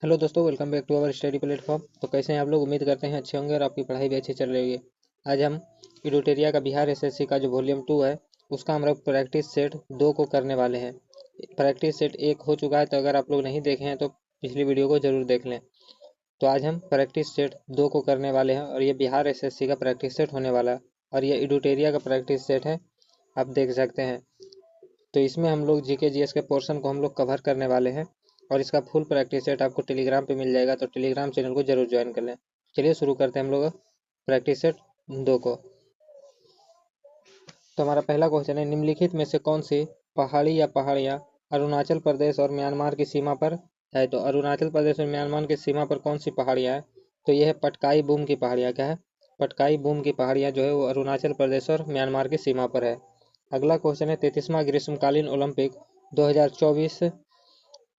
Hello दोस्तों, welcome back to our study platform. तो कैसे हैं आप लोग? उम्मीद करते हैं अच्छे होंगे और आपकी पढ़ाई भी अच्छी चल रही है। आज हम इडोटेरिया का बिहार एसएससी का जो वॉल्यूम 2 है उसका हम लोग प्रैक्टिस सेट 2 को करने वाले हैं। प्रैक्टिस सेट 1 हो चुका है, तो अगर आप लोग नहीं देखे हैं तो पिछली वीडियो को जरूर देख लें। तो आज हम प्रैक्टिस सेट 2 को करने वाले हैं और ये बिहार एसएससी का प्रैक्टिस सेट होने वाला है और ये इडोटेरिया का प्रैक्टिस सेट है, आप देख सकते हैं। तो इसमें हम लोग जीके जीएस के पोर्शन को हम लोग कवर करने वाले हैं और इसका फुल प्रैक्टिस सेट आपको टेलीग्राम पे मिल जाएगा, तो टेलीग्राम चैनल को जरूर ज्वाइन कर लें। चलिए शुरू करते हैं हम लोग प्रैक्टिस सेट 2 को। तो हमारा पहला क्वेश्चन है, निम्नलिखित में से कौन सी पहाड़ी या पहाड़ियाँ अरुणाचल प्रदेश और म्यांमार की सीमा पर है? तो अरुणाचल प्रदेश और म्यांमार की सीमा पर कौन सी पहाड़ियाँ है? तो यह है पटकाई बूम की पहाड़ियाँ। क्या है? पटकाई बूम की पहाड़ियाँ जो है वो अरुणाचल प्रदेश और म्यांमार की सीमा पर है। अगला क्वेश्चन है, 33वां ग्रीष्मकालीन ओलंपिक 2024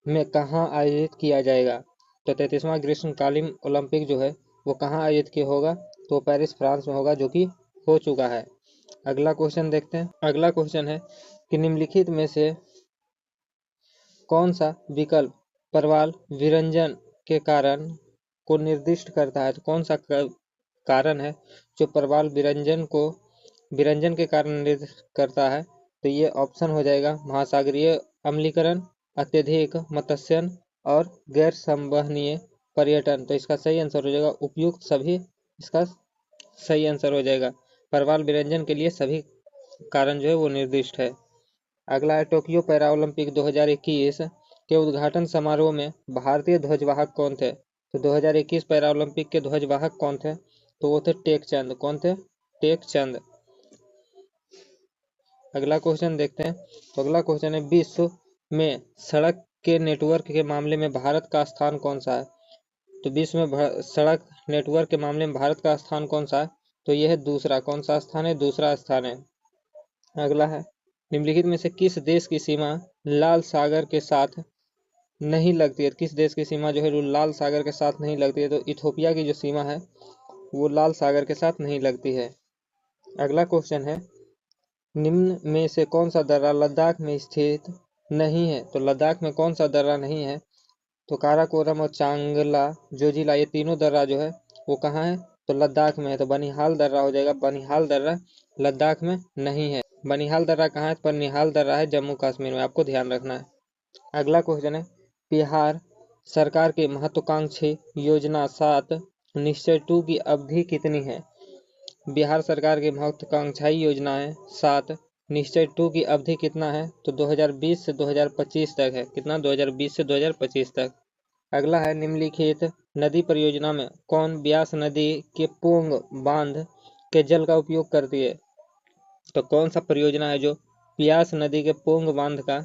में कहाँ आयोजित किया जाएगा? तो 33वां ग्रीष्मकालीन ओलंपिक जो है वो कहाँ आयोजित किया होगा? तो पेरिस फ्रांस में होगा, जो कि हो चुका है। अगला क्वेश्चन देखते हैं। अगला क्वेश्चन है कि निम्नलिखित में से कौन सा विकल्प प्रवाल विरंजन के कारण को निर्दिष्ट करता है? तो कौन सा कारण है जो प्रवाल विरंजन के कारण निर्दिष्ट करता है? तो ये ऑप्शन हो जाएगा महासागरीय अम्लीकरण, अत्यधिक मत्स्यन और गैर संवहनीय पर्यटन। तो इसका सही आंसर हो जाएगा उपयुक्त सभी, इसका सही आंसर हो जाएगा। प्रवाल विरंजन के लिए सभी कारण जो है वो निर्दिष्ट है। अगला है, टोक्यो पैरा ओलंपिक 2021 के उद्घाटन समारोह में भारतीय ध्वजवाहक कौन थे? तो 2021 पैरा ओलंपिक के ध्वजवाहक कौन थे? तो वो थे टेकचंद। कौन थे? टेकचंद। अगला क्वेश्चन देखते हैं। तो अगला क्वेश्चन है, विश्व में सड़क के नेटवर्क के मामले में भारत का स्थान कौन सा है? तो विश्व में सड़क नेटवर्क के मामले में भारत का स्थान कौन सा है? तो यह है दूसरा। कौन सा स्थान है? दूसरा स्थान है। अगला है, निम्नलिखित में से किस देश की सीमा लाल सागर के साथ नहीं लगती है? किस देश की सीमा जो है लाल सागर के साथ नहीं लगती है? तो इथोपिया की जो सीमा है वो लाल सागर के साथ नहीं लगती है। अगला क्वेश्चन है, निम्न में से कौन सा दर्रा लद्दाख में स्थित नहीं है? तो लद्दाख में कौन सा दर्रा नहीं है? तो काराकोरम और चांगला जोजिला, ये तीनों दर्रा जो है वो कहाँ है? तो लद्दाख में है। तो बनिहाल दर्रा हो जाएगा। बनिहाल दर्रा लद्दाख में नहीं है। बनिहाल दर्रा कहाँ है? बनिहाल दर्रा है जम्मू कश्मीर में, आपको ध्यान रखना है। अगला क्वेश्चन है, बिहार सरकार की महत्वाकांक्षी योजना 7 निश्चय 2 की अवधि कितनी है? बिहार सरकार की महत्वाकांक्षी योजनाएं 7 निश्चय 2 की अवधि कितना है? तो 2020 से 2025 तक है। कितना? 2020 से 2025 तक। अगला है, निम्नलिखित नदी परियोजना में कौन ब्यास नदी के पोंग बांध के जल का उपयोग करती है? तो कौन सा परियोजना है जो ब्यास नदी के पोंग बांध का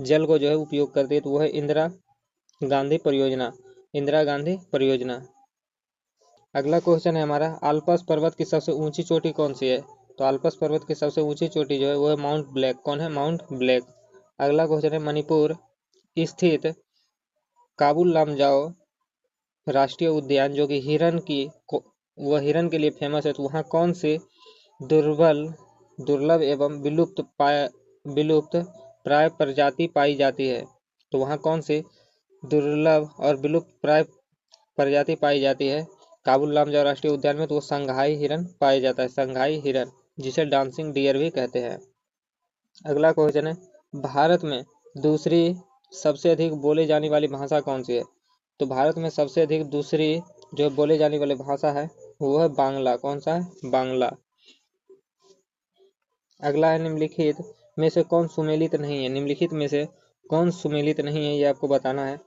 जल को जो है उपयोग करती है? तो वो है इंदिरा गांधी परियोजना। इंदिरा गांधी परियोजना। अगला क्वेश्चन है हमारा, आल्पस पर्वत की सबसे ऊंची चोटी कौन सी है? तो आल्पस पर्वत की सबसे ऊंची चोटी जो है वो है माउंट ब्लैक। कौन है? Mount black. अगला क्वेश्चन है, मणिपुर स्थित काबुल लामजाओ राष्ट्रीय उद्यान जो कि वह हिरन के लिए फेमस है, तो वहाँ कौन से दुर्लभ एवं विलुप्त प्राय प्रजाति पाई जाती है? तो वहाँ कौन सी दुर्लभ और विलुप्त प्राय प्रजाति पाई जाती है काबुल लामजाओ राष्ट्रीय उद्यान में? तो वो संघाई हिरन पाया जाता है। संघाई हिरन, जिसे डांसिंग डियर भी कहते हैं। अगला क्वेश्चन है, भारत में दूसरी सबसे अधिक बोले जाने वाली भाषा कौन सी है? तो भारत में सबसे अधिक दूसरी जो बोले जाने वाली भाषा है वो है बांग्ला। कौन सा है? बांग्ला। अगला है, निम्नलिखित में से कौन सुमेलित नहीं है? निम्नलिखित में से कौन सुमेलित नहीं है, ये आपको बताना है।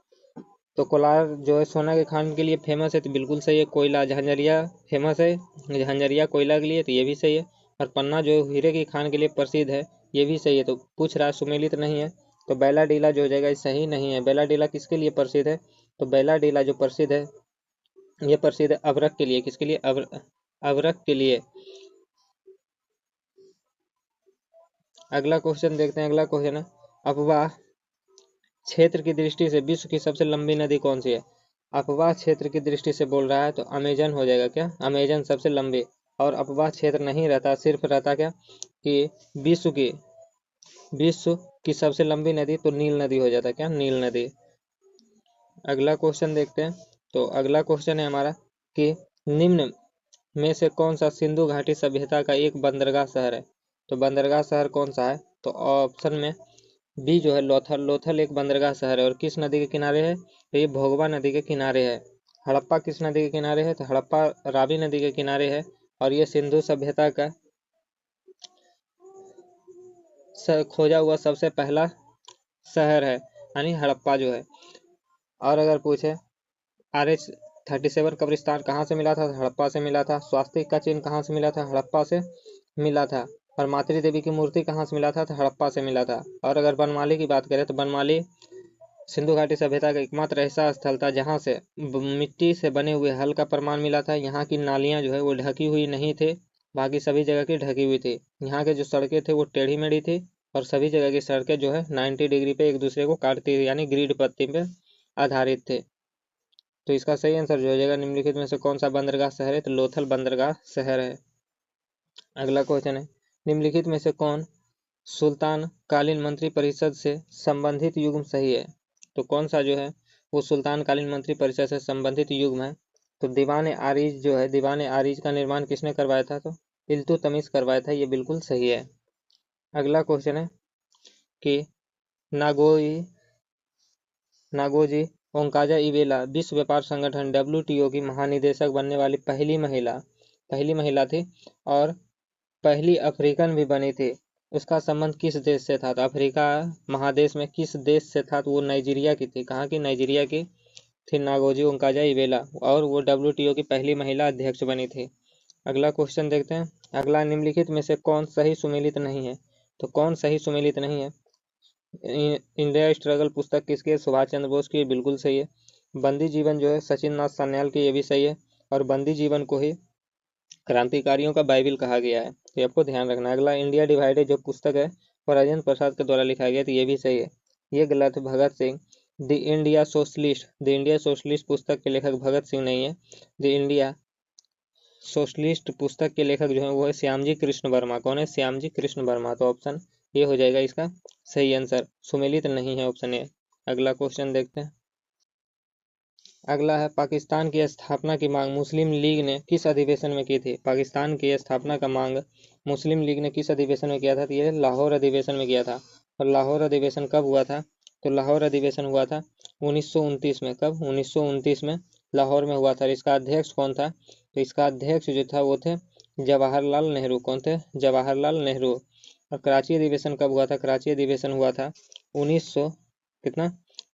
तो कोलार जो है सोना के खान के लिए फेमस है, तो बिल्कुल सही है। कोयला झंझरिया फेमस है, झंझरिया कोयला के लिए, तो ये भी सही है। और पन्ना जो हीरे की खान के लिए प्रसिद्ध है, ये भी सही है। तो पूछ रहा है सुमेलित नहीं है, तो बैला डीला जो हो जाएगा, ये सही नहीं है। बैला डीला किसके लिए प्रसिद्ध है? तो बैला डीला जो प्रसिद्ध है, ये प्रसिद्ध है अभ्रक के लिए। किसके लिए? अभ्रक के लिए। अगला क्वेश्चन देखते हैं। अगला क्वेश्चन है, अफवाह क्षेत्र की दृष्टि से विश्व की सबसे लंबी नदी कौन सी है? अफवाह क्षेत्र की दृष्टि से बोल रहा है तो अमेजन हो जाएगा। क्या? अमेजन सबसे लंबी। और अफवाह क्षेत्र नहीं रहता, सिर्फ रहता क्या कि विश्व की सबसे लंबी नदी, तो नील नदी हो जाता है। क्या? नील नदी। अगला क्वेश्चन देखते हैं। तो अगला क्वेश्चन है हमारा कि निम्न में से कौन सा सिंधु घाटी सभ्यता का एक बंदरगाह शहर है। तो बंदरगाह शहर कौन सा है? तो ऑप्शन में बी जो है लोथल। लोथल एक बंदरगाह शहर है और किस नदी के किनारे है? तो ये भोगवा नदी के किनारे है। हड़प्पा किस नदी के किनारे है? तो हड़प्पा रावी नदी के किनारे है और ये सिंधु सभ्यता का खोजा हुआ सबसे पहला शहर है, यानी हड़प्पा जो है। और अगर पूछे RH-37 कब्रिस्तान कहाँ से मिला था? तो हड़प्पा से मिला था। स्वास्तिक का चिन्ह कहाँ से मिला था? हड़प्पा से मिला था। और मातृ देवी की मूर्ति कहाँ से मिला था? तो हड़प्पा से मिला था। और अगर बनमाली की बात करें तो बनमाली सिंधु घाटी सभ्यता का एकमात्र ऐसा स्थल था जहाँ से मिट्टी से बने हुए हल का प्रमाण मिला था। यहाँ की नालियाँ जो है वो ढकी हुई नहीं थे, बाकी सभी जगह की ढकी हुई थी। यहाँ के जो सड़कें थे वो टेढ़ी मेढ़ी थी और सभी जगह की सड़कें जो है 90 डिग्री पे एक दूसरे को काटती थी, यानी ग्रिड पत्ती पे आधारित थे। तो इसका सही आंसर जो हो जाएगा निम्नलिखित में से कौन सा बंदरगाह शहर है? तो लोथल बंदरगाह शहर है। अगला क्वेश्चन है निम्नलिखित में से कौन सुल्तान कालीन मंत्री परिषद से संबंधित युग्म सही है? तो कौन सा जो है वो सुल्तान कालीन मंत्री परिषद से संबंधित युग्म है? तो दीवान आरीज जो है, दीवान आरीज का निर्माण किसने करवाया था? तो इल्तुतमिश करवाया था। ये बिल्कुल सही है। अगला क्वेश्चन है कि नागोजी ओंकाजा इवेला विश्व व्यापार संगठन WTO की महानिदेशक बनने वाली पहली महिला थी और पहली अफ्रीकन भी बनी थी। उसका संबंध किस देश से था? तो अफ्रीका महादेश में किस देश से था? तो वो नाइजीरिया की थी। कहाँ की? नाइजीरिया की थी नागोजी ओंकाजा इवेला और वो WTO की पहली महिला अध्यक्ष बनी थी। अगला क्वेश्चन देखते हैं। अगला निम्नलिखित में से कौन सही सुमेलित नहीं है? तो कौन सही सुमेलित नहीं है? इंडिया स्ट्रगल पुस्तक किसकी है? सुभाष चंद्र बोस की। बिल्कुल सही है। बंदी जीवन जो है सचिन नाथ सान्याल की। ये भी सही है। और बंदी जीवन को ही क्रांतिकारियों का बाइबिल कहा गया है, तो ये आपको ध्यान रखना है। अगला इंडिया डिवाइडेड जो पुस्तक है वो राजेंद्र प्रसाद के द्वारा लिखा गया, तो ये भी सही है। ये गलत है। Bhagat Singh the India socialist पुस्तक के लेखक भगत सिंह नहीं है। द इंडिया सोशलिस्ट पुस्तक के लेखक जो है वो है श्यामजी कृष्ण वर्मा। कौन है? श्यामजी कृष्ण वर्मा। तो ऑप्शन ये हो जाएगा इसका सही आंसर। सुमेलित नहीं है ऑप्शन ए। अगला क्वेश्चन देखते हैं। अगला है पाकिस्तान की स्थापना की मांग मुस्लिम लीग ने किस अधिवेशन में की थी? पाकिस्तान की स्थापना का मांग मुस्लिम लीग ने किस अधिवेशन में किया था? तो ये लाहौर अधिवेशन में किया था। और लाहौर अधिवेशन कब हुआ था? तो लाहौर अधिवेशन हुआ था 1929 में। कब? 1929 में लाहौर में हुआ था। इसका अध्यक्ष कौन था? तो इसका अध्यक्ष जो था वो थे जवाहरलाल नेहरू। कौन थे? जवाहरलाल नेहरू। और कराची अधिवेशन कब हुआ था? कराची अधिवेशन हुआ था 1900 कितना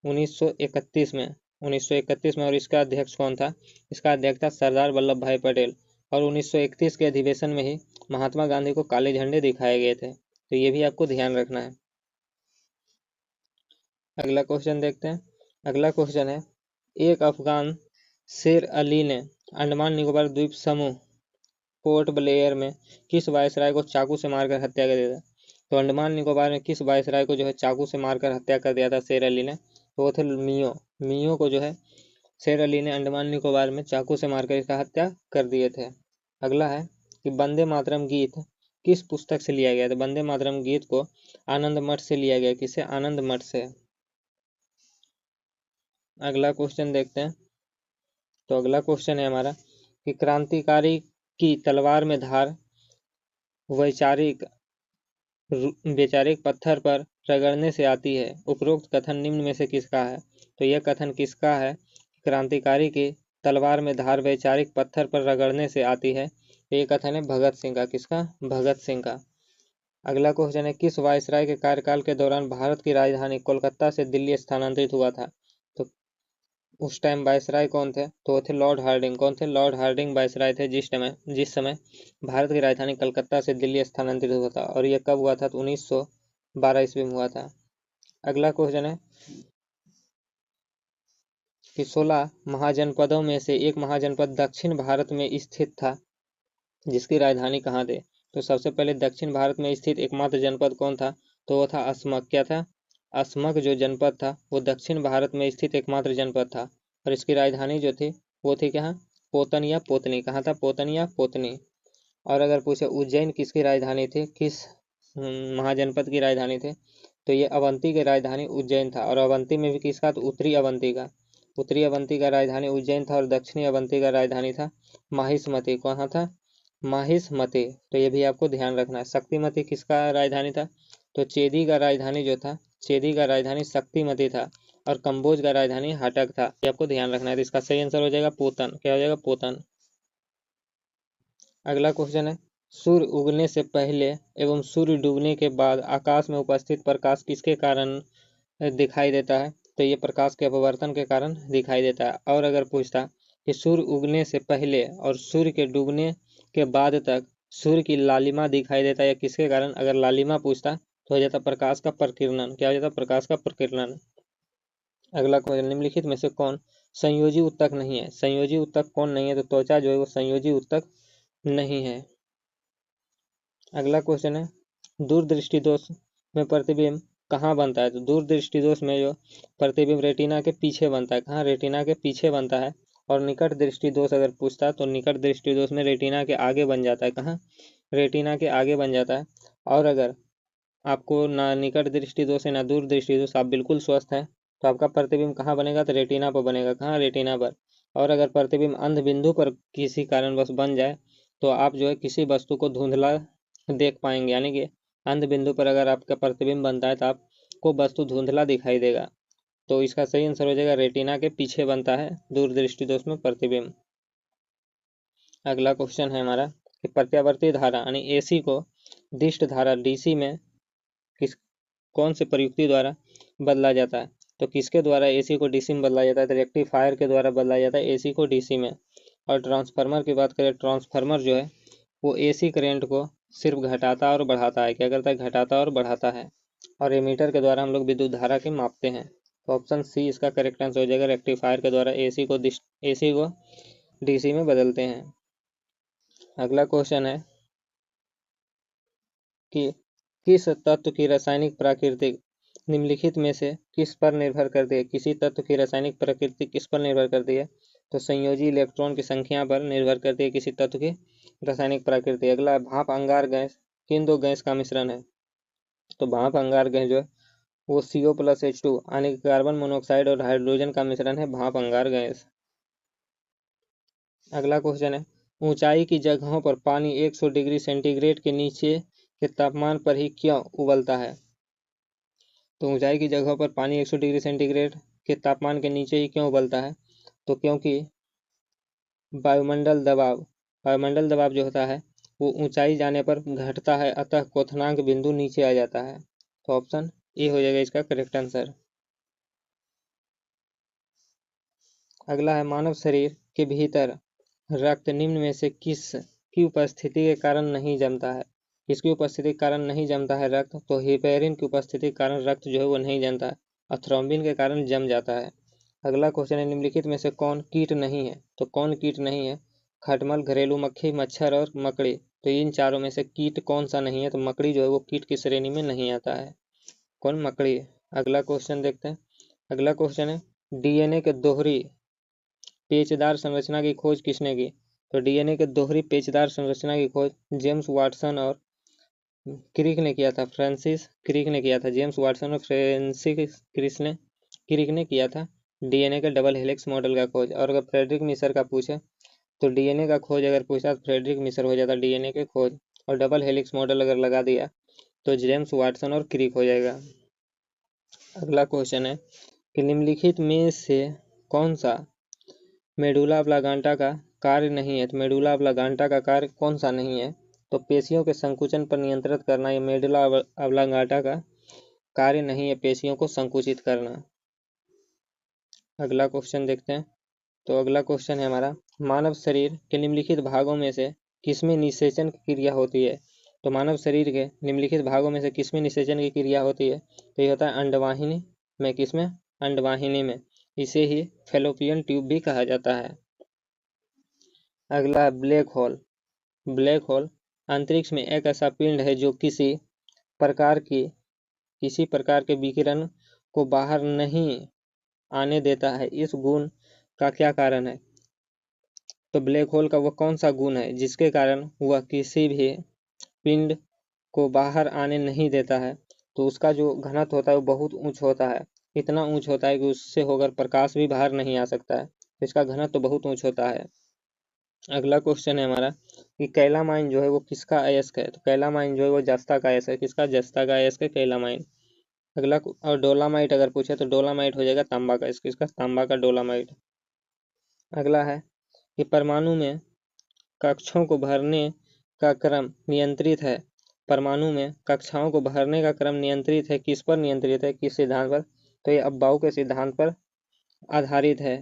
1931 में। 1931 में। और इसका अध्यक्ष कौन था? इसका अध्यक्ष था सरदार वल्लभ भाई पटेल। और 1931 के अधिवेशन में ही महात्मा गांधी को काले झंडे दिखाए गए थे, तो ये भी आपको ध्यान रखना है। अगला क्वेश्चन देखते हैं। अगला क्वेश्चन है एक अफगान शेर अली ने अंडमान निकोबार द्वीप समूह पोर्ट ब्लेयर में किस वायसराय को चाकू से मारकर हत्या कर दिया था? तो अंडमान निकोबार में किस वायसराय को जो है चाकू से मारकर हत्या कर दिया था शेर अली ने? तो वो थे मियो को जो है शेर अली ने अंडमान निकोबार में चाकू से मारकर इसका हत्या कर दिए थे। अगला है कि वंदे मातरम गीत किस पुस्तक से लिया गया? तो वंदे मातरम गीत को आनंद मठ से लिया गया। किसे? आनंद मठ से। अगला क्वेश्चन देखते हैं। तो अगला क्वेश्चन है हमारा कि क्रांतिकारी की तलवार में धार वैचारिक पत्थर पर रगड़ने से आती है। उपरोक्त कथन निम्न में से किसका है? तो यह कथन किसका है? क्रांतिकारी की तलवार में धार वैचारिक पत्थर पर रगड़ने से आती है। तो ये कथन है भगत सिंह का। किसका? भगत सिंह का। अगला क्वेश्चन है किस वायसराय के कार्यकाल के दौरान भारत की राजधानी कोलकाता से दिल्ली स्थानांतरित हुआ था? तो उस टाइम वायसराय कौन थे? तो वो थे लॉर्ड हार्डिंग। कौन थे? लॉर्ड हार्डिंग वायसराय थे जिस समय भारत की राजधानी कलकत्ता से दिल्ली स्थानांतरित हुआ था। और ये कब हुआ था? तो 1912 ईस्वी में हुआ था। अगला क्वेश्चन है कि 16 महाजनपदों में से एक महाजनपद दक्षिण भारत में स्थित था जिसकी राजधानी कहाँ थी? तो सबसे पहले दक्षिण भारत में स्थित एकमात्र जनपद कौन था? तो वो था असमक। क्या था? असमक जो जनपद था वो दक्षिण भारत में स्थित एकमात्र जनपद था और इसकी राजधानी जो थी वो थी कहाँ? पोतन या पोतनी। कहाँ था? पोतन या पोतनी। और अगर पूछे उज्जैन किसकी राजधानी थी, किस महाजनपद की राजधानी थी? तो ये अवंती की राजधानी उज्जैन था। और अवंती में भी किसका? तो उत्तरी अवंती का। उत्तरी अवंती का राजधानी उज्जैन था और दक्षिणी अवंती का राजधानी था माहिष्मति। कहाँ था? माहिष्मति। तो ये भी आपको ध्यान रखना है। शक्तिमती किसका राजधानी था? तो चेदी का राजधानी जो था, चेदी का राजधानी शक्तिमती था और कंबोज का राजधानी हाटक था। ये आपको ध्यान रखना है। तो इसका सही आंसर हो जाएगा पोतन। क्या हो जाएगा? पोतन। अगला क्वेश्चन है, सूर्य उगने से पहले एवं सूर्य डूबने के बाद आकाश में उपस्थित प्रकाश किसके कारण दिखाई देता है? तो ये प्रकाश के अपवर्तन के कारण दिखाई देता है। और अगर पूछता कि सूर्य उगने से पहले और सूर्य के डूबने के बाद तक सूर्य की लालिमा दिखाई देता है या किसके कारण? अगर लालिमा पूछता तो हो जाता प्रकाश का प्रकीर्णन। क्या हो जाता? प्रकाश का प्रकीर्णन। अगला क्वेश्चन, निम्नलिखित में से कौन संयोजी उत्तक नहीं है? संयोजी उत्तक कौन नहीं है? तो त्वचा जो है वो संयोजी उत्तक नहीं है। अगला क्वेश्चन है, दूरदृष्टि दोष में प्रतिबिंब कहाँ बनता है? तो दूरदृष्टि दोष में जो प्रतिबिंब रेटिना के पीछे बनता है। कहाँ? रेटिना के पीछे बनता है। और निकट दृष्टि दोष अगर पूछता है तो निकट दृष्टि दोष में रेटिना के आगे बन जाता है। कहाँ? रेटिना के आगे बन जाता है। और अगर आपको ना निकट दृष्टि दोष है ना दूर दृष्टि दोष, आप बिल्कुल स्वस्थ हैं, तो आपका प्रतिबिंब कहाँ बनेगा? तो रेटिना पर बनेगा। कहाँ? रेटिना पर। और अगर प्रतिबिंब अंध बिंदु पर किसी कारणवश बन जाए तो आप जो है किसी वस्तु को धुंधला देख पाएंगे। यानी कि अंध बिंदु पर अगर आपका प्रतिबिंब बनता है तो आपको वस्तु धुंधला दिखाई देगा। तो इसका सही आंसर हो जाएगा रेटिना के पीछे बनता है दूरदृष्टि दोष में प्रतिबिंब। अगला क्वेश्चन है हमारा कि प्रत्यावर्ती धारा यानी एसी को दिष्ट धारा डीसी में किस कौन से प्रयुक्ति द्वारा बदला जाता है? तो किसके द्वारा एसी को डीसी में बदला जाता है? तो रेक्टिफायर के द्वारा बदला जाता है एसी को डीसी में। और ट्रांसफार्मर की बात करें, ट्रांसफार्मर जो है वो एसी करंट को सिर्फ घटाता और बढ़ाता है। क्या करता है? घटाता और बढ़ाता है। और एमीटर के द्वारा हम लोग विद्युत धारा के मापते हैं। तो ऑप्शन सी इसका करेक्ट आंसर हो जाएगा। रेक्टिफायर के द्वारा एसी को डीसी में बदलते हैं। अगला क्वेश्चन है कि किस तत्व की रासायनिक प्रकृति निम्नलिखित में से किस पर निर्भर करती है? किसी तत्व की रासायनिक प्रकृति किस पर निर्भर करती है? तो संयोजी इलेक्ट्रॉन की संख्या पर निर्भर करती है किसी तत्व की रासायनिक प्रकृति। अगला है, भाप अंगार गैस किन दो गैस का मिश्रण है? तो भाप अंगार गैस जो है वो CO+H2 यानी कि कार्बन मोनोऑक्साइड और हाइड्रोजन का मिश्रण है भाप अंगार गैस। अगला क्वेश्चन है, ऊंचाई की जगहों पर पानी 100 डिग्री सेंटीग्रेड के नीचे के तापमान पर ही क्यों उबलता है? तो ऊंचाई की जगहों पर पानी 100 डिग्री सेंटीग्रेड के तापमान के नीचे ही क्यों उबलता है? तो क्योंकि वायुमंडल दबाव जो होता है वो ऊंचाई जाने पर घटता है, अतः क्वथनांक बिंदु नीचे आ जाता है। तो ऑप्शन ए हो जाएगा इसका करेक्ट आंसर। अगला है, मानव शरीर के भीतर रक्त निम्न में से किस की उपस्थिति के कारण नहीं जमता है? किसकी उपस्थिति के कारण नहीं जमता है रक्त? तो हेपेरिन की उपस्थिति के कारण रक्त जो है वो नहीं जमता है और थ्रोम्बिन के कारण जम जाता है। अगला क्वेश्चन है, निम्नलिखित में से कौन कीट नहीं है? तो कौन कीट नहीं है? खटमल, घरेलू मक्खी, मच्छर और मकड़ी। तो इन चारों में से कीट कौन सा नहीं है? तो मकड़ी जो है वो कीट की श्रेणी में नहीं आता है। कौन? मकड़ी। अगला क्वेश्चन देखते हैं। अगला क्वेश्चन है, डीएनए के दोहरी पेचदार संरचना की खोज किसने की? तो डीएनए के दोहरी पेचदार संरचना की खोज जेम्स वाटसन और क्रिक ने किया था। फ्रांसिस क्रिक ने किया था। जेम्स वाटसन और फ्रांसिस क्रिक ने किया था डीएनए के डबल हेलिक्स मॉडल का खोज। और अगर फ्रेडरिक मिसर का पूछे तो डीएनए का खोज अगर पूछा तो फ्रेडरिक मिसर हो जाता डीएनए के खोज, और डबल हेलिक्स मॉडल अगर लगा दिया तो जेम्स वाटसन और क्रिक हो जाएगा। अगला क्वेश्चन है कि निम्नलिखित में से कौन सा मेडुला ऑब्लांगाटा का कार्य नहीं है? तो मेडुला ऑब्लांगाटा का कार्य कौन सा नहीं है? तो पेशियों के संकुचन पर नियंत्रित करना ये मेडुला ऑब्लांगाटा का कार्य नहीं है, पेशियों को संकुचित करना। अगला क्वेश्चन देखते हैं। तो अगला क्वेश्चन है हमारा, मानव शरीर के निम्नलिखित भागों में से किसमें निषेचन की क्रिया होती है? तो मानव शरीर के निम्नलिखित भागों में से किसमें निषेचन की क्रिया होती है? तो ये होता है अंडवाहिनी में। किसमें? अंडवाहिनी में। इसे ही फैलोपियन ट्यूब भी कहा जाता है। अगला है ब्लैक होल। ब्लैक होल अंतरिक्ष में एक ऐसा पिंड है जो किसी प्रकार के विकिरण को बाहर नहीं आने देता है। इस गुण का क्या कारण है? तो ब्लैक होल का वह कौन सा गुण है जिसके कारण वह किसी भी पिंड को बाहर आने नहीं देता है? तो उसका जो घनत्व होता है वो बहुत उच्च होता है इतना ऊंच होता है कि उससे होकर प्रकाश भी बाहर नहीं आ सकता है। इसका घनत्व तो बहुत ऊंच होता है। अगला क्वेश्चन है हमारा कि कैलामाइन जो है वो किसका अयस्क है। तो कैलामाइन जो है वो जस्ता का अयस्क है। किसका? जस्ता का अयस्क है कैलामाइन। अगला और डोलामाइट अगर पूछे तो डोलामाइट हो जाएगा तांबा का। इसका तांबा का डोलामाइट। अगला है कि परमाणु में कक्षों को भरने का क्रम नियंत्रित है। परमाणु में कक्षाओं को भरने का क्रम नियंत्रित है। किस पर नियंत्रित है? किस सिद्धांत पर? तो ये अब्बाऊ के सिद्धांत पर आधारित है।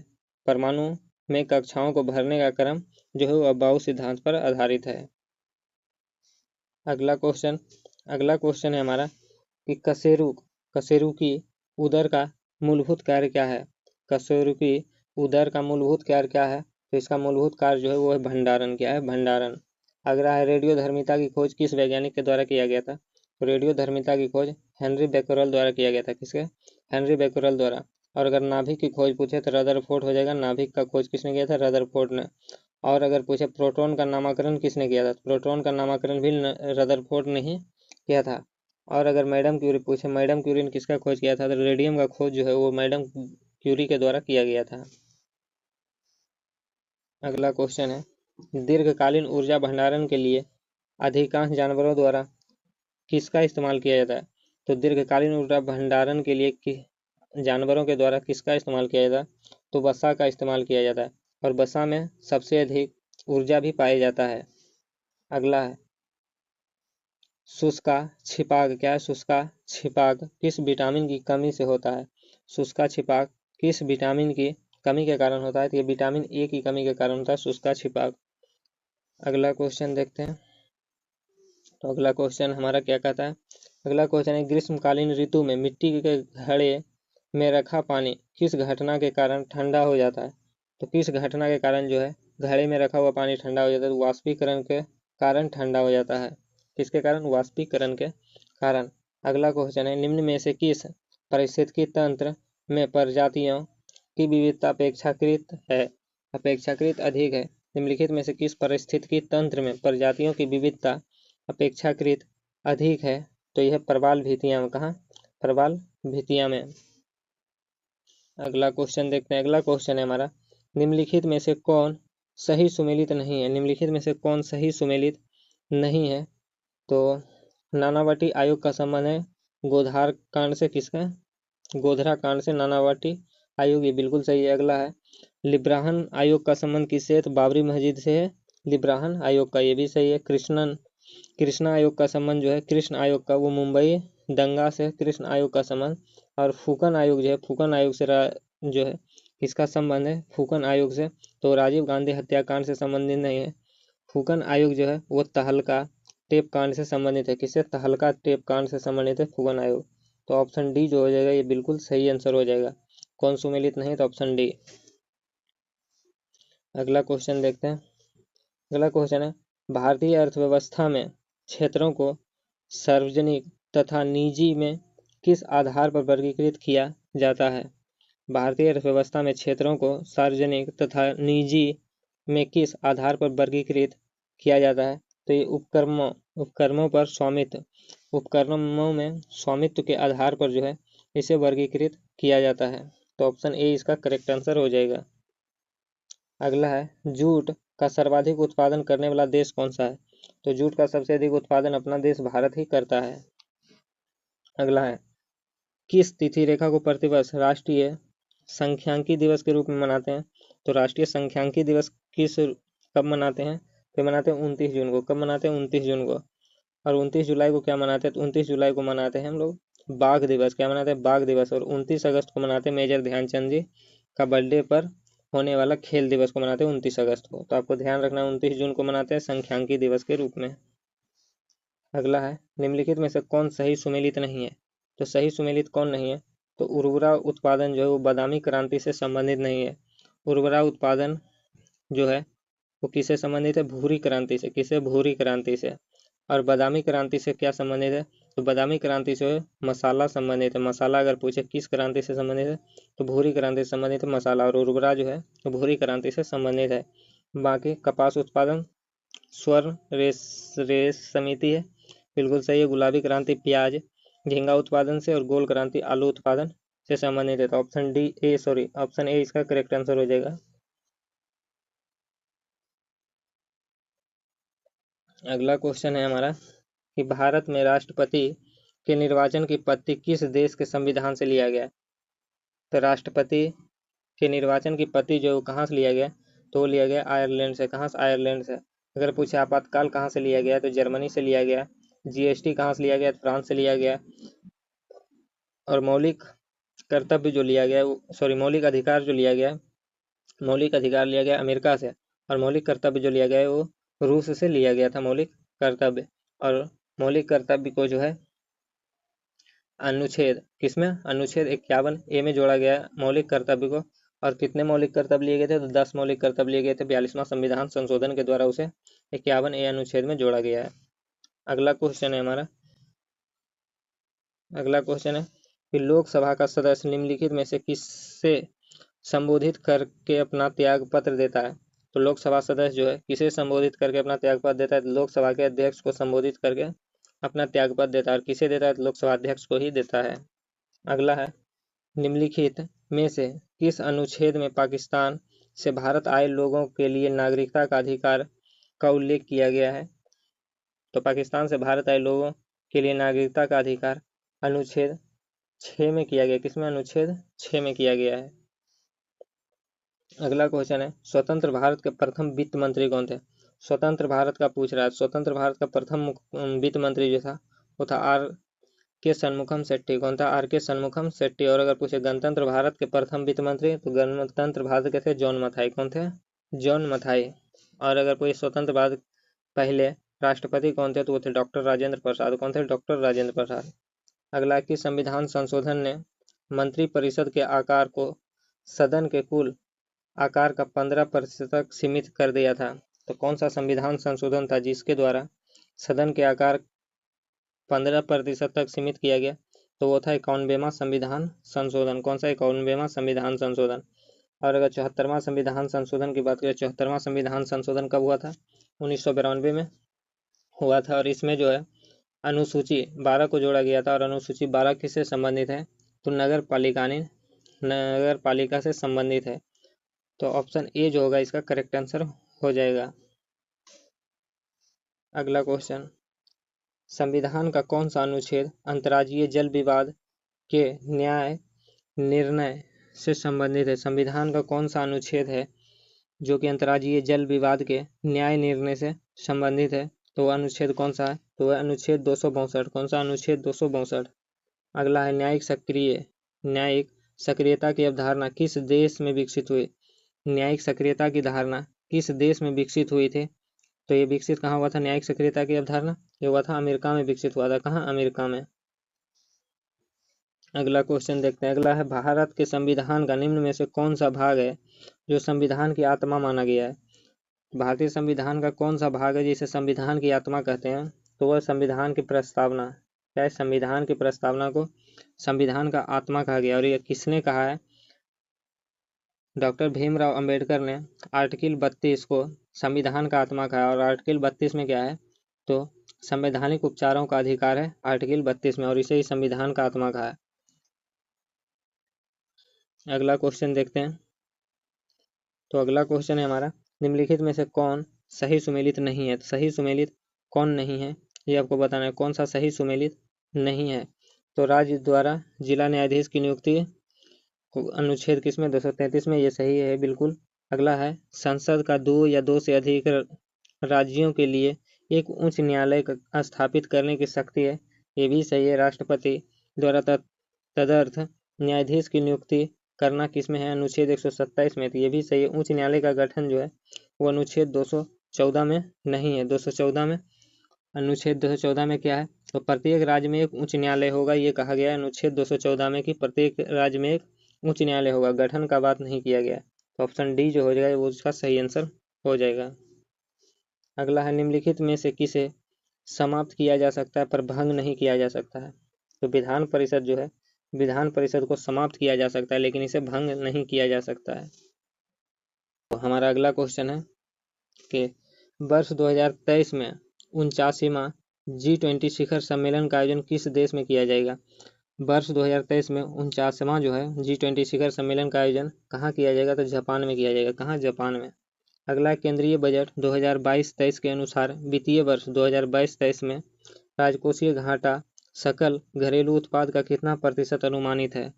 परमाणु में कक्षाओं को भरने का क्रम जो है वो अब्बाऊ सिद्धांत पर आधारित है। अगला क्वेश्चन है हमारा कि कशेरुकी उदर का मूलभूत कार्य क्या है। कशेरुकी उदर का मूलभूत कार्य क्या है? तो इसका मूलभूत कार्य जो है वो है भंडारण। क्या है? भंडारण। अगला है रेडियोधर्मिता की खोज किस वैज्ञानिक के द्वारा किया गया था। तो रेडियोधर्मिता की खोज हेनरी बेक्वेरेल द्वारा किया गया था। किसके? हेनरी बेक्वेरेल द्वारा। और अगर नाभिक की खोज पूछे तो रदरफोर्ड हो जाएगा। नाभिक का खोज किसने किया था? रदरफोर्ड ने। और अगर पूछे प्रोटॉन का नामकरण किसने किया था? प्रोटॉन का नामकरण भी रदरफोर्ड ने ही किया था। और अगर मैडम क्यूरी पूछे मैडम क्यूरी ने किसका खोज किया था? तो रेडियम का खोज जो है वो मैडम क्यूरी के द्वारा किया गया था। अगला क्वेश्चन है दीर्घकालीन ऊर्जा भंडारण के लिए अधिकांश जानवरों द्वारा किसका इस्तेमाल किया जाता है। तो दीर्घकालीन ऊर्जा भंडारण के लिए जानवरों के द्वारा किसका इस्तेमाल किया जाता है? तो वसा का इस्तेमाल किया जाता है। और वसा में सबसे अधिक ऊर्जा भी पाया जाता है। अगला है शुष्का छिपाक। क्या है? शुष्का छिपाक किस विटामिन की कमी से होता है। शुष्का छिपाक किस विटामिन की कमी के कारण होता है? तो ये विटामिन ए की कमी के कारण होता है शुष्का छिपाक। अगला क्वेश्चन देखते हैं। तो अगला क्वेश्चन हमारा क्या कहता है? अगला क्वेश्चन है ग्रीष्मकालीन ऋतु में मिट्टी के घड़े में रखा पानी किस घटना के कारण ठंडा हो जाता है। तो किस घटना के कारण जो है घड़े में रखा हुआ पानी ठंडा हो जाता है? तो वाष्पीकरण के कारण ठंडा हो जाता है। किसके कारण? वाष्पीकरण के कारण। अगला क्वेश्चन है निम्न में से किस पारिस्थितिकी तंत्र में प्रजातियों की विविधता अपेक्षाकृत अधिक है। निम्नलिखित में से किस पारिस्थितिकी तंत्र में प्रजातियों की विविधता अपेक्षाकृत अधिक है। तो यह प्रवाल भित्तियां में। कहाँ? प्रवाल भित्तियां में। अगला क्वेश्चन देखते हैं। अगला क्वेश्चन है हमारा निम्नलिखित में से कौन सही सुमेलित नहीं है। निम्नलिखित में से कौन सही सुमेलित नहीं है। तो नानावटी आयोग का संबंध है गोधार कांड से। किसका? गोधरा कांड से नानावटी आयोग। ये बिल्कुल सही है। अगला है लिब्राहन आयोग का संबंध किससे है। तो बाबरी मस्जिद से है लिब्राहन आयोग का। ये भी सही है। कृष्णा आयोग का संबंध जो है कृष्ण आयोग का वो मुंबई दंगा से कृष्ण आयोग का संबंध। और फूकन आयोग जो है फूकन आयोग से जो है इसका संबंध है फूकन आयोग से। तो राजीव गांधी हत्याकांड से संबंधित नहीं है। फूकन आयोग जो है वो तहलका टेप कांड से संबंधित है। किससे? तहलका टेप कांड से संबंधित है फूकन आयोग। तो ऑप्शन डी जो हो जाएगा ये बिल्कुल सही आंसर हो जाएगा। कौन सुमेलित नहीं? तो ऑप्शन डी। अगला क्वेश्चन देखते हैं। अगला क्वेश्चन है भारतीय अर्थव्यवस्था में क्षेत्रों को सार्वजनिक तथा निजी में किस आधार पर वर्गीकृत किया जाता है। भारतीय अर्थव्यवस्था में क्षेत्रों को सार्वजनिक तथा निजी में किस आधार पर वर्गीकृत किया जाता है। तो ये उपक्रमों पर उपक्रमों में स्वामित्व के आधार पर जो है इसे वर्गीकृत किया जाता है। तो ऑप्शन ए इसका करेक्ट आंसर हो जाएगा। अगला है जूट का सर्वाधिक उत्पादन करने वाला देश कौन सा है। तो जूट का सबसे अधिक उत्पादन अपना देश भारत ही करता है। अगला है किस तिथि रेखा को प्रतिवर्ष राष्ट्रीय सांख्यिकी दिवस के रूप में मनाते हैं। तो राष्ट्रीय सांख्यिकी दिवस कब मनाते हैं। तो मनाते हैं 29 जून को। कब मनाते हैं? 29 जून को। और 29 जुलाई को क्या मनाते हैं? तो 29 जुलाई को मनाते हैं हम लोग बाघ दिवस। क्या मनाते हैं? बाघ दिवस। और 29 अगस्त को मनाते हैं मेजर ध्यानचंद जी का बर्थडे पर होने वाला खेल दिवस को मनाते हैं 29 अगस्त को। तो आपको ध्यान रखना 29 जून को मनाते हैं सांख्यिकी दिवस के रूप में। अगला है निम्नलिखित में से कौन सही सुमेलित नहीं है। तो सही सुमेलित कौन नहीं है। तो उर्वरा उत्पादन जो है वो बादामी क्रांति से संबंधित नहीं है। उर्वरा उत्पादन जो है वो किससे संबंधित है? भूरी क्रांति से। किससे? भूरी क्रांति से। और बादामी क्रांति से क्या संबंधित है? तो बादामी क्रांति से मसाला संबंधित है। मसाला अगर पूछे किस क्रांति से संबंधित है तो भूरी क्रांति से संबंधित है मसाला। और उर्वरा जो है तो भूरी क्रांति से संबंधित है। बाकी कपास उत्पादन स्वर्ण रेस समिति है। बिल्कुल सही है। गुलाबी क्रांति प्याज झींगा उत्पादन से और गोल क्रांति आलू उत्पादन से संबंधित है। तो ऑप्शन ए इसका करेक्ट आंसर हो जाएगा। अगला क्वेश्चन है हमारा कि भारत में राष्ट्रपति के निर्वाचन की पद्धति किस देश के संविधान से लिया गया है। तो राष्ट्रपति के निर्वाचन की पद्धति जो कहाँ से लिया गया, तो लिया गया आयरलैंड से। कहाँ से? आयरलैंड से। अगर पूछे आपातकाल कहाँ से लिया गया, तो जर्मनी से लिया गया। जीएसटी कहाँ से लिया गया, तो फ्रांस से लिया गया। और मौलिक कर्तव्य जो लिया गया, मौलिक अधिकार जो लिया गया, मौलिक अधिकार लिया गया अमेरिका से। और मौलिक कर्तव्य जो लिया गया है वो रूस से लिया गया था मौलिक कर्तव्य। और मौलिक कर्तव्य को जो है अनुच्छेद किसमें, अनुच्छेद 51 ए में जोड़ा गया मौलिक कर्तव्य को। और कितने मौलिक कर्तव्य लिए गए थे, तो 10 मौलिक कर्तव्य लिए गए थे। 42वां संविधान संशोधन के द्वारा उसे 51 ए अनुच्छेद में जोड़ा गया है। अगला क्वेश्चन है हमारा, अगला क्वेश्चन है कि लोकसभा का सदस्य निम्नलिखित में से किससे संबोधित करके अपना त्याग पत्र देता है। तो लोकसभा सदस्य जो है किसे संबोधित करके अपना त्याग पत्र देता है, तो लोकसभा के अध्यक्ष को संबोधित करके अपना त्याग पत्र देता है। और किसे देता है, तो लोकसभा अध्यक्ष को ही देता है। अगला है निम्नलिखित में से किस अनुच्छेद में पाकिस्तान से भारत आए लोगों के लिए नागरिकता का अधिकार का उल्लेख किया गया है। तो पाकिस्तान से भारत आए लोगों के लिए नागरिकता का अधिकार अनुच्छेद 6 में किया गया। किसमें? अनुच्छेद 6 में किया गया है। अगला क्वेश्चन है स्वतंत्र भारत के प्रथम वित्त मंत्री कौन थे। स्वतंत्र भारत का पूछ रहा है। स्वतंत्र भारत का प्रथम वित्त मंत्री जो था वो था आर के शनमुखम शेट्टी। कौन था? आर के शनमुखम शेट्टी। और अगर पूछे गणतंत्र भारत के प्रथम वित्त मंत्री, तो गणतंत्र भारत के थे जॉन मथाई। कौन थे? जॉन मथाई। और अगर कोई स्वतंत्र भारत पहले राष्ट्रपति कौन थे, तो वो थे डॉक्टर राजेंद्र प्रसाद। कौन थे? डॉक्टर राजेंद्र प्रसाद। अगला कि संविधान संशोधन ने मंत्रिपरिषद के आकार को सदन के कुल आकार का 15% तक सीमित कर दिया था। तो कौन सा संविधान संशोधन था जिसके द्वारा सदन के आकार 15% तक सीमित किया गया? तो वो था 51वां संविधान संशोधन। कौन सा? 51वां संविधान संशोधन। और अगर 74वां संविधान संशोधन की बात करें, 74वां संविधान संशोधन कब हुआ था? 1992 में हुआ था। और इसमें जो है अनुसूची 12 को जोड़ा गया था। और अनुसूची 12 किससे संबंधित है? तो नगर पालिका से संबंधित है। तो ऑप्शन ए जो होगा इसका करेक्ट आंसर हो जाएगा। अगला क्वेश्चन, संविधान का कौन सा अनुच्छेद अंतर्राज्यीय जल विवाद के न्याय निर्णय से संबंधित है। संविधान का कौन सा अनुच्छेद है जो कि अंतर्राज्यीय जल विवाद के न्याय निर्णय से संबंधित है? तो वह अनुच्छेद कौन सा है? तो वह अनुच्छेद 262। कौन सा? अनुच्छेद 262। अगला है न्यायिक सक्रियता की अवधारणा किस देश में विकसित हुई। न्यायिक सक्रियता की धारणा किस देश में विकसित हुई थी? तो ये विकसित कहाँ हुआ था? न्यायिक सक्रियता की अवधारणा ये हुआ था अमेरिका में विकसित हुआ था। कहाँ? अमेरिका में। अगला क्वेश्चन देखते हैं। अगला है भारत के संविधान का निम्न में से कौन सा भाग है जो संविधान की आत्मा माना गया है। भारतीय संविधान का कौन सा भाग है जिसे संविधान की आत्मा कहते हैं? तो वह संविधान की प्रस्तावना। क्या है? संविधान की प्रस्तावना को संविधान का आत्मा कहा गया। और ये किसने कहा है? डॉक्टर भीमराव अंबेडकर ने आर्टिकल 32 को संविधान का आत्मा कहा। और आर्टिकल 32 में क्या है? तो संवैधानिक उपचारों का अधिकार है आर्टिकल 32 में, और इसे ही संविधान का आत्मा कहा है। अगला क्वेश्चन देखते हैं। तो अगला क्वेश्चन है हमारा, निम्नलिखित में से कौन सही सुमेलित नहीं है। तो सही सुमेलित कौन नहीं है ये आपको बताना है। कौन सा सही सुमेलित नहीं है? तो राज्य द्वारा जिला न्यायाधीश की नियुक्ति अनुच्छेद किसमें? 233 में। ये सही है बिल्कुल। अगला है संसद का 2 या 2 से अधिक राज्यों के लिए एक उच्च न्यायालय स्थापित करने की शक्ति है। ये भी सही है। राष्ट्रपति द्वारा तदर्थ न्यायाधीश की नियुक्ति करना किसमें है? अनुच्छेद 127 में। तो ये भी सही है। उच्च न्यायालय का गठन जो है वो अनुच्छेद 214 में नहीं है। 214 में, अनुच्छेद 214 में क्या है? तो प्रत्येक राज्य में एक उच्च न्यायालय होगा। ये कहा गया है अनुच्छेद 214 में कि प्रत्येक राज्य में एक उच्च न्यायालय होगा। गठन का बात नहीं किया गया। तो ऑप्शन डी जो हो जाएगा वो उसका सही आंसर हो जाएगा। अगला है निम्नलिखित में से किसे समाप्त किया जा सकता है पर भंग नहीं किया जा सकता है। तो विधान परिषद जो है, विधान परिषद को समाप्त किया जा सकता है लेकिन इसे भंग नहीं किया जा सकता है। तो हमारा अगला क्वेश्चन है कि वर्ष 2023 में 49वां G20 शिखर सम्मेलन का आयोजन किस देश में किया जाएगा। वर्ष 2023 में 49वां जो है G20 शिखर सम्मेलन का आयोजन कहाँ किया जाएगा? तो जापान में किया जाएगा। कहाँ? जापान में। अगला, केंद्रीय बजट 2022-23 के अनुसार वित्तीय वर्ष 2022-23 में राजकोषीय घाटा सकल घरेलू उत्पाद का कितना प्रतिशत अनुमानित है?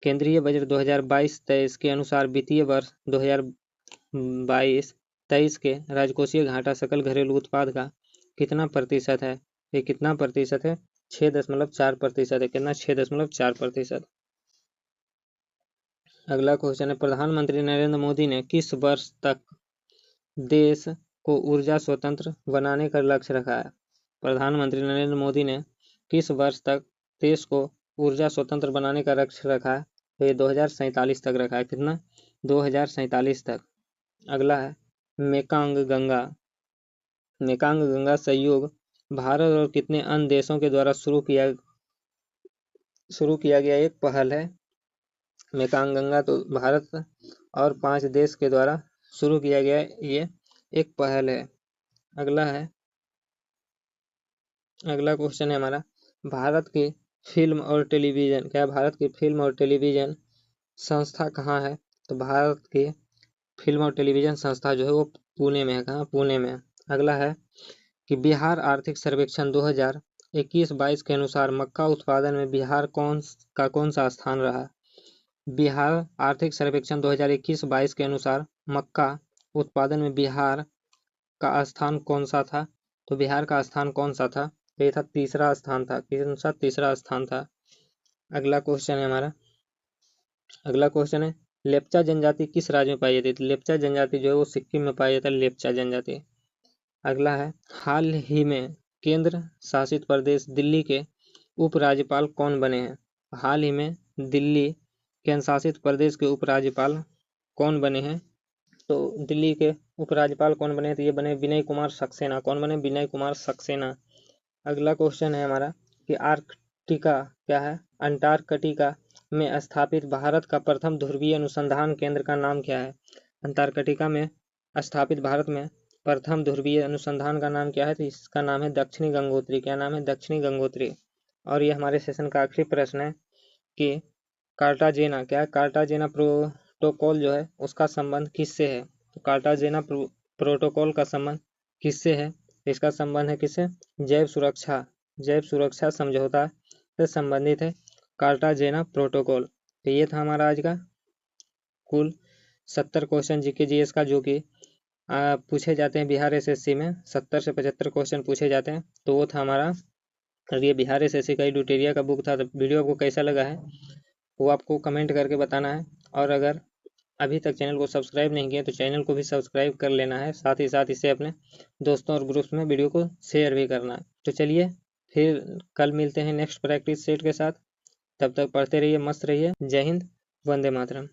केंद्रीय बजट 2022-23 के अनुसार वित्तीय वर्ष 2022-23 के राजकोषीय घाटा सकल घरेलू उत्पाद का कितना प्रतिशत है? ये कितना प्रतिशत है? 6.4% है। कितना? 6.4%। अगला क्वेश्चन है, प्रधानमंत्री नरेंद्र मोदी ने किस वर्ष तक देश को ऊर्जा स्वतंत्र बनाने का लक्ष्य रखा है? प्रधानमंत्री नरेंद्र मोदी ने किस वर्ष तक देश को ऊर्जा स्वतंत्र बनाने का लक्ष्य रखा है? तो ये 2047 तक रखा है। कितना? 2047 तक। अगला है, मेकांग गंगा सहयोग भारत और कितने अन्य देशों के द्वारा शुरू किया गया एक पहल है? मेकांग गंगा तो भारत और 5 देश के द्वारा शुरू किया गया ये एक पहल है। अगला क्वेश्चन है हमारा, भारत की फिल्म और टेलीविजन संस्था कहाँ है? तो भारत की फिल्म और टेलीविजन संस्था जो है वो पुणे में है। कहाँ? पुणे में। अगला है कि बिहार आर्थिक सर्वेक्षण 2021-22 के अनुसार मक्का उत्पादन में बिहार कौन सा स्थान रहा? बिहार आर्थिक सर्वेक्षण 2021-22 के अनुसार मक्का उत्पादन में बिहार का स्थान कौन सा था? तो बिहार का स्थान कौन सा था? ये था तीसरा स्थान था। कौन सा? तीसरा स्थान था। अगला क्वेश्चन है, लेप्चा जनजाति किस राज्य में पाई जाती है? तो लेप्चा जनजाति जो है वो सिक्किम में पाई जाता है, लेप्चा जनजाति। अगला है, हाल ही में केंद्र शासित प्रदेश दिल्ली के उपराज्यपाल कौन बने हैं? हाल ही में दिल्ली केंद्र शासित प्रदेश के उपराज्यपाल कौन बने हैं? तो दिल्ली के उपराज्यपाल कौन बने? तो ये बने विनय कुमार सक्सेना। कौन बने? विनय कुमार सक्सेना। अगला क्वेश्चन है हमारा कि आर्कटिका क्या है? अंटार्कटिका में स्थापित भारत का प्रथम ध्रुवीय अनुसंधान केंद्र का नाम क्या है? अंटार्कटिका में स्थापित भारत में प्रथम ध्रुवीय अनुसंधान का नाम क्या है? तो इसका नाम है दक्षिणी गंगोत्री। क्या नाम है? दक्षिणी गंगोत्री। और ये हमारे सेशन का आखिरी प्रश्न है कि कार्टाजेना क्या है? कार्टाजेना प्रोटोकॉल जो है उसका संबंध किससे है? तो कार्टाजेना प्रोटोकॉल का संबंध किससे है? इसका संबंध है किससे? जैव सुरक्षा समझौता से संबंधित है कार्टाजेना प्रोटोकॉल। तो ये था हमारा आज का कुल 70 क्वेश्चन जीके जीएस का, जो कि पूछे जाते हैं बिहार एसएससी में। 70 से 75 क्वेश्चन पूछे जाते हैं। तो वो था हमारा, ये बिहार एसएससी का ड्यूटेरिया का बुक था। तो वीडियो आपको कैसा लगा है वो आपको कमेंट करके बताना है। और अगर अभी तक चैनल को सब्सक्राइब नहीं किया तो चैनल को भी सब्सक्राइब कर लेना है। साथ ही साथ इसे अपने दोस्तों और ग्रुप्स में वीडियो को शेयर भी करना है। तो चलिए फिर कल मिलते हैं नेक्स्ट प्रैक्टिस सेट के साथ। तब तक पढ़ते रहिए, मस्त रहिए। जय हिंद, वंदे मातरम।